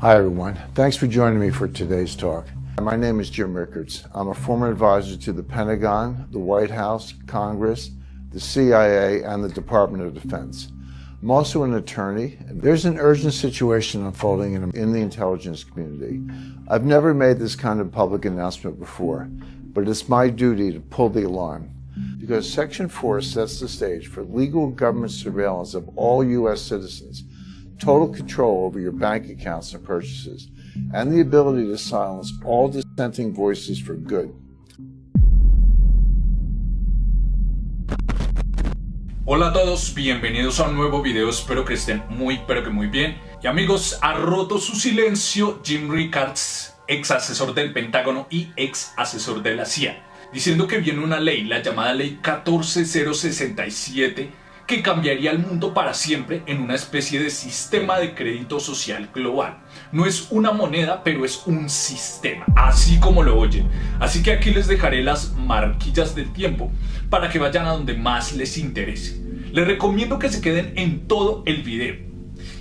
Hi everyone, thanks for joining me for today's talk. My name is Jim Rickards. I'm a former advisor to the Pentagon, the White House, Congress, the CIA, and the Department of Defense. I'm also an attorney. There's an urgent situation unfolding in the intelligence community. I've never made this kind of public announcement before, but it's my duty to pull the alarm, because Section 4 sets the stage for legal government surveillance of all U.S. citizens, total control over your bank accounts and purchases, and the ability to silence all dissenting voices for good. Hola a todos, bienvenidos a un nuevo video, espero que estén muy bien. Y amigos, ha roto su silencio Jim Rickards, ex asesor del Pentágono y ex asesor de la CIA, diciendo que viene una ley, la llamada ley 14067, que cambiaría el mundo para siempre en una especie de sistema de crédito social global. No es una moneda, pero es un sistema, así como lo oyen. Así que aquí les dejaré las marquillas del tiempo para que vayan a donde más les interese. Les recomiendo que se queden en todo el video.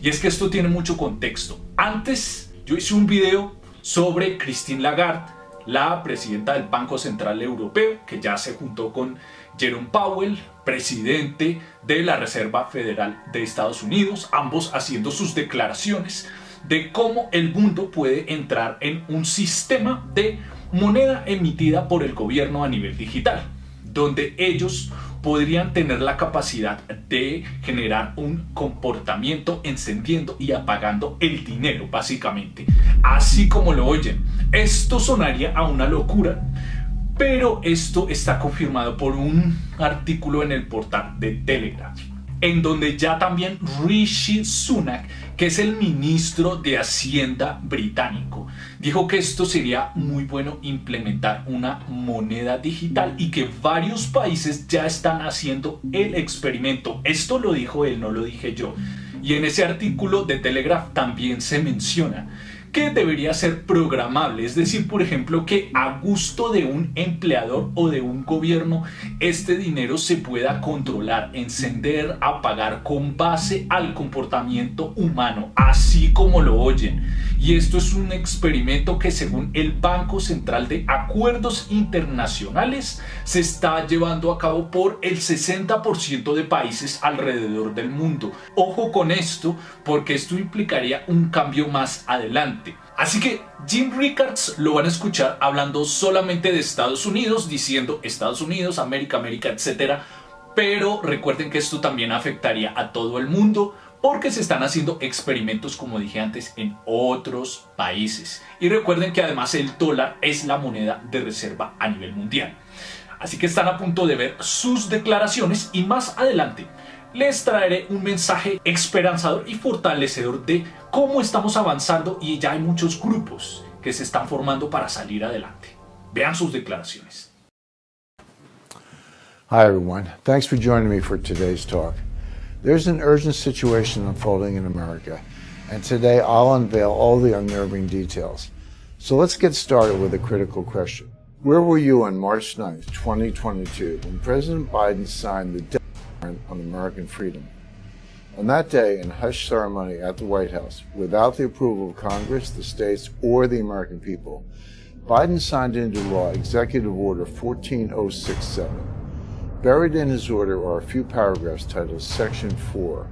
Y es que esto tiene mucho contexto. Antes yo hice un video sobre Christine Lagarde, la presidenta del Banco Central Europeo, que ya se juntó con Jerome Powell, presidente de la Reserva Federal de Estados Unidos, ambos haciendo sus declaraciones de cómo el mundo puede entrar en un sistema de moneda emitida por el gobierno a nivel digital, donde ellos podrían tener la capacidad de generar un comportamiento encendiendo y apagando el dinero, básicamente, así como lo oyen. Esto sonaría a una locura, pero esto está confirmado por un artículo en el portal de Telegraph, en donde ya también Rishi Sunak, que es el ministro de Hacienda británico, dijo que esto sería muy bueno implementar una moneda digital y que varios países ya están haciendo el experimento. Esto lo dijo él, no lo dije yo. Y en ese artículo de Telegraph también se menciona que debería ser programable, es decir, por ejemplo, que a gusto de un empleador o de un gobierno este dinero se pueda controlar, encender, apagar con base al comportamiento humano, así como lo oyen. Y esto es un experimento que, según el Banco Central de Acuerdos Internacionales, se está llevando a cabo por el 60% de países alrededor del mundo. Ojo con esto, porque esto implicaría un cambio más adelante. Así que Jim Rickards lo van a escuchar hablando solamente de Estados Unidos, diciendo Estados Unidos, América, etc. Pero recuerden que esto también afectaría a todo el mundo, porque se están haciendo experimentos, como dije antes, en otros países. Y recuerden que además el dólar es la moneda de reserva a nivel mundial. Así que están a punto de ver sus declaraciones y más adelante les traeré un mensaje esperanzador y fortalecedor de cómo estamos avanzando, y ya hay muchos grupos que se están formando para salir adelante. Vean sus declaraciones. Hi everyone, thanks for joining me for today's talk. There's an urgent situation unfolding in America, and today I'll unveil all the unnerving details. So let's get started with a critical question. Where were you on March 9th, 2022, when President Biden signed the death warrant on American freedom? On that day, in a hush ceremony at the White House, without the approval of Congress, the states, or the American people, Biden signed into law Executive Order 14067. Buried in his order are a few paragraphs titled Section 4.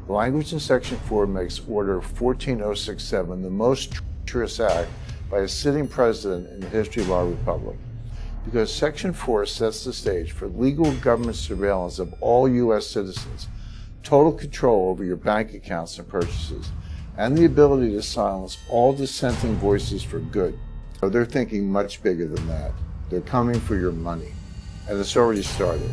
The language in Section 4 makes Order 14067 the most treacherous act by a sitting president in the history of our republic, because Section 4 sets the stage for legal government surveillance of all U.S. citizens, total control over your bank accounts and purchases, and the ability to silence all dissenting voices for good. So they're thinking much bigger than that. They're coming for your money. And it's already started.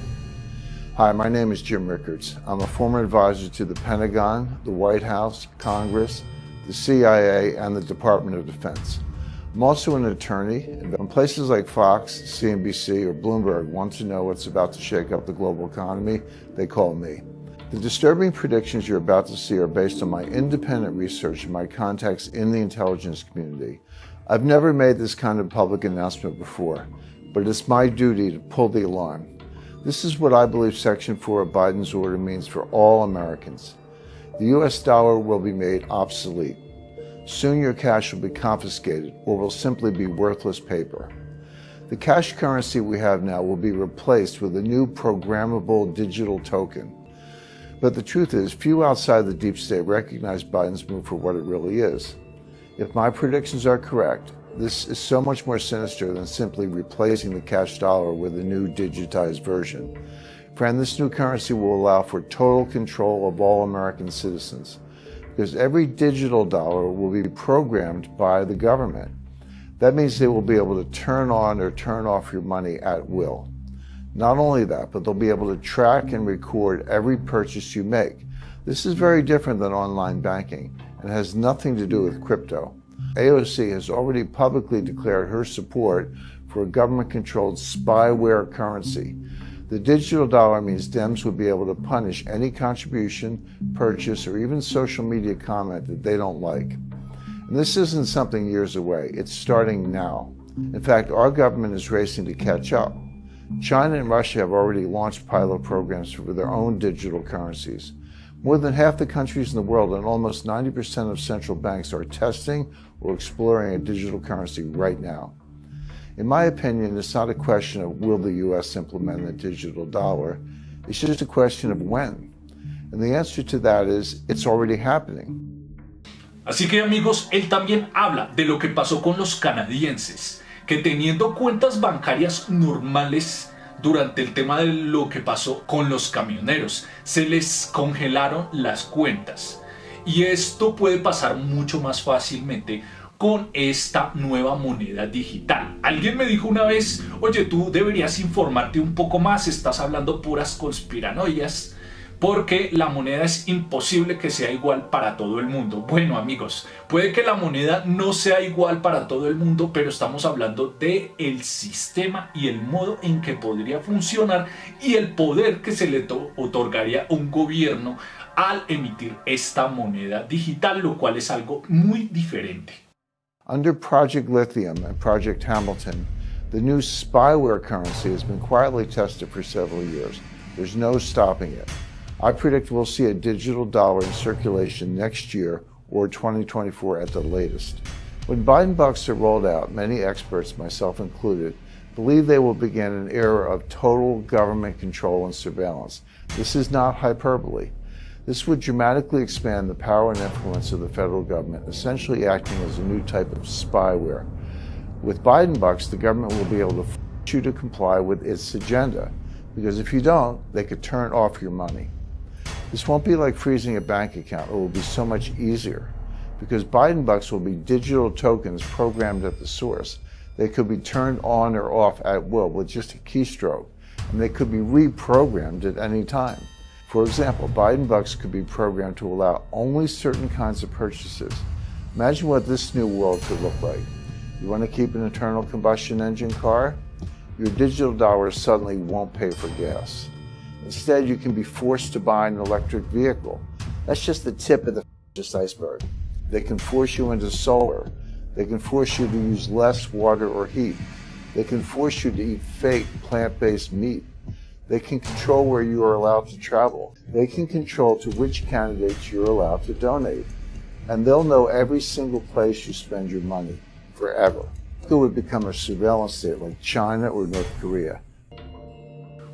Hi, my name is Jim Rickards. I'm a former advisor to the Pentagon, the White House, Congress, the CIA, and the Department of Defense. I'm also an attorney, and when places like Fox, CNBC, or Bloomberg want to know what's about to shake up the global economy, they call me. The disturbing predictions you're about to see are based on my independent research and my contacts in the intelligence community. I've never made this kind of public announcement before, but it's my duty to pull the alarm. This is what I believe Section 4 of Biden's order means for all Americans. The U.S. dollar will be made obsolete. Soon your cash will be confiscated or will simply be worthless paper. The cash currency we have now will be replaced with a new programmable digital token. But the truth is, few outside the deep state recognize Biden's move for what it really is. If my predictions are correct, this is so much more sinister than simply replacing the cash dollar with a new digitized version. Friend, this new currency will allow for total control of all American citizens, because every digital dollar will be programmed by the government. That means they will be able to turn on or turn off your money at will. Not only that, but they'll be able to track and record every purchase you make. This is very different than online banking and has nothing to do with crypto. AOC has already publicly declared her support for a government-controlled spyware currency. The digital dollar means Dems would be able to punish any contribution, purchase, or even social media comment that they don't like. And this isn't something years away. It's starting now. In fact, our government is racing to catch up. China and Russia have already launched pilot programs for their own digital currencies. More than half the countries in the world and almost 90% of central banks are testing or exploring a digital currency right now. In my opinion, it's not a question of will the U.S. implement a digital dollar, it's just a question of when. And the answer to that is, it's already happening. Así que amigos, él también habla de lo que pasó con los canadienses, que teniendo cuentas bancarias normales durante el tema de lo que pasó con los camioneros, se les congelaron las cuentas. Y esto puede pasar mucho más fácilmente con esta nueva moneda digital. Alguien me dijo una vez, oye, tú deberías informarte un poco más, estás hablando puras conspiranoias, porque la moneda es imposible que sea igual para todo el mundo. Bueno amigos, puede que la moneda no sea igual para todo el mundo, pero estamos hablando del sistema y el modo en que podría funcionar y el poder que se le otorgaría a un gobierno al emitir esta moneda digital, lo cual es algo muy diferente. Under Project Lithium and Project Hamilton, the new spyware currency has been quietly tested for several years. There's no stopping it. I predict we'll see a digital dollar in circulation next year or 2024 at the latest. When Biden bucks are rolled out, many experts, myself included, believe they will begin an era of total government control and surveillance. This is not hyperbole. This would dramatically expand the power and influence of the federal government, essentially acting as a new type of spyware. With Biden bucks, the government will be able to force you to comply with its agenda, because if you don't, they could turn off your money. This won't be like freezing a bank account. It will be so much easier, because Biden bucks will be digital tokens programmed at the source. They could be turned on or off at will with just a keystroke, and they could be reprogrammed at any time. For example, Biden bucks could be programmed to allow only certain kinds of purchases. Imagine what this new world could look like. You want to keep an internal combustion engine car? Your digital dollars suddenly won't pay for gas. Instead, you can be forced to buy an electric vehicle. That's just the tip of the iceberg. They can force you into solar. They can force you to use less water or heat. They can force you to eat fake plant-based meat. They can control where you are allowed to travel. They can control to which candidates you're allowed to donate. And they'll know every single place you spend your money, forever. It would become a surveillance state like China or North Korea.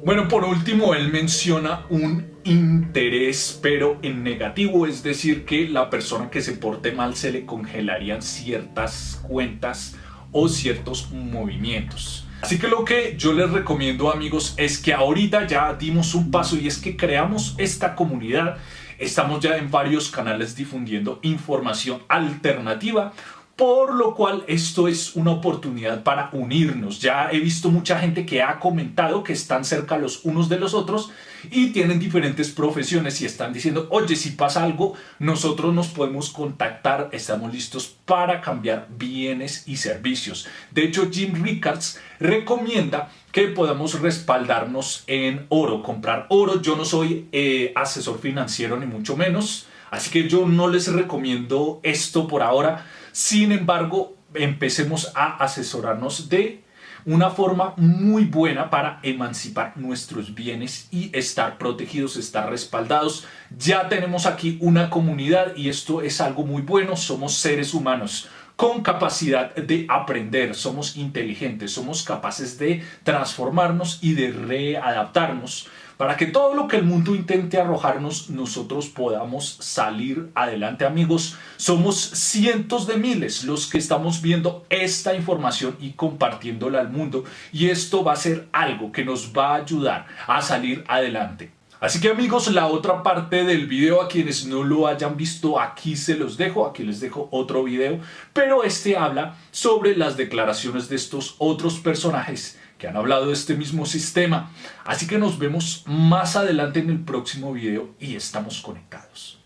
Bueno, por último, él menciona un interés, pero en negativo, es decir, que la persona que se porte mal se le congelarían ciertas cuentas o ciertos movimientos. Así que lo que yo les recomiendo, amigos, es que ahorita ya dimos un paso y es que creamos esta comunidad. Estamos ya en varios canales difundiendo información alternativa, por lo cual esto es una oportunidad para unirnos. Ya he visto mucha gente que ha comentado que están cerca los unos de los otros y tienen diferentes profesiones y están diciendo, oye, si pasa algo, nosotros nos podemos contactar, estamos listos para cambiar bienes y servicios. De hecho, Jim Rickards recomienda que podamos respaldarnos en oro, comprar oro. Yo no soy asesor financiero ni mucho menos, así que yo no les recomiendo esto por ahora. Sin embargo, empecemos a asesorarnos de una forma muy buena para emancipar nuestros bienes y estar protegidos, estar respaldados. Ya tenemos aquí una comunidad y esto es algo muy bueno. Somos seres humanos con capacidad de aprender, somos inteligentes, somos capaces de transformarnos y de readaptarnos para que todo lo que el mundo intente arrojarnos, nosotros podamos salir adelante, amigos. Somos cientos de miles los que estamos viendo esta información y compartiéndola al mundo, y esto va a ser algo que nos va a ayudar a salir adelante. Así que, amigos, la otra parte del video, a quienes no lo hayan visto, aquí se los dejo, aquí les dejo otro video, pero este habla sobre las declaraciones de estos otros personajes que han hablado de este mismo sistema. Así que nos vemos más adelante en el próximo video y estamos conectados.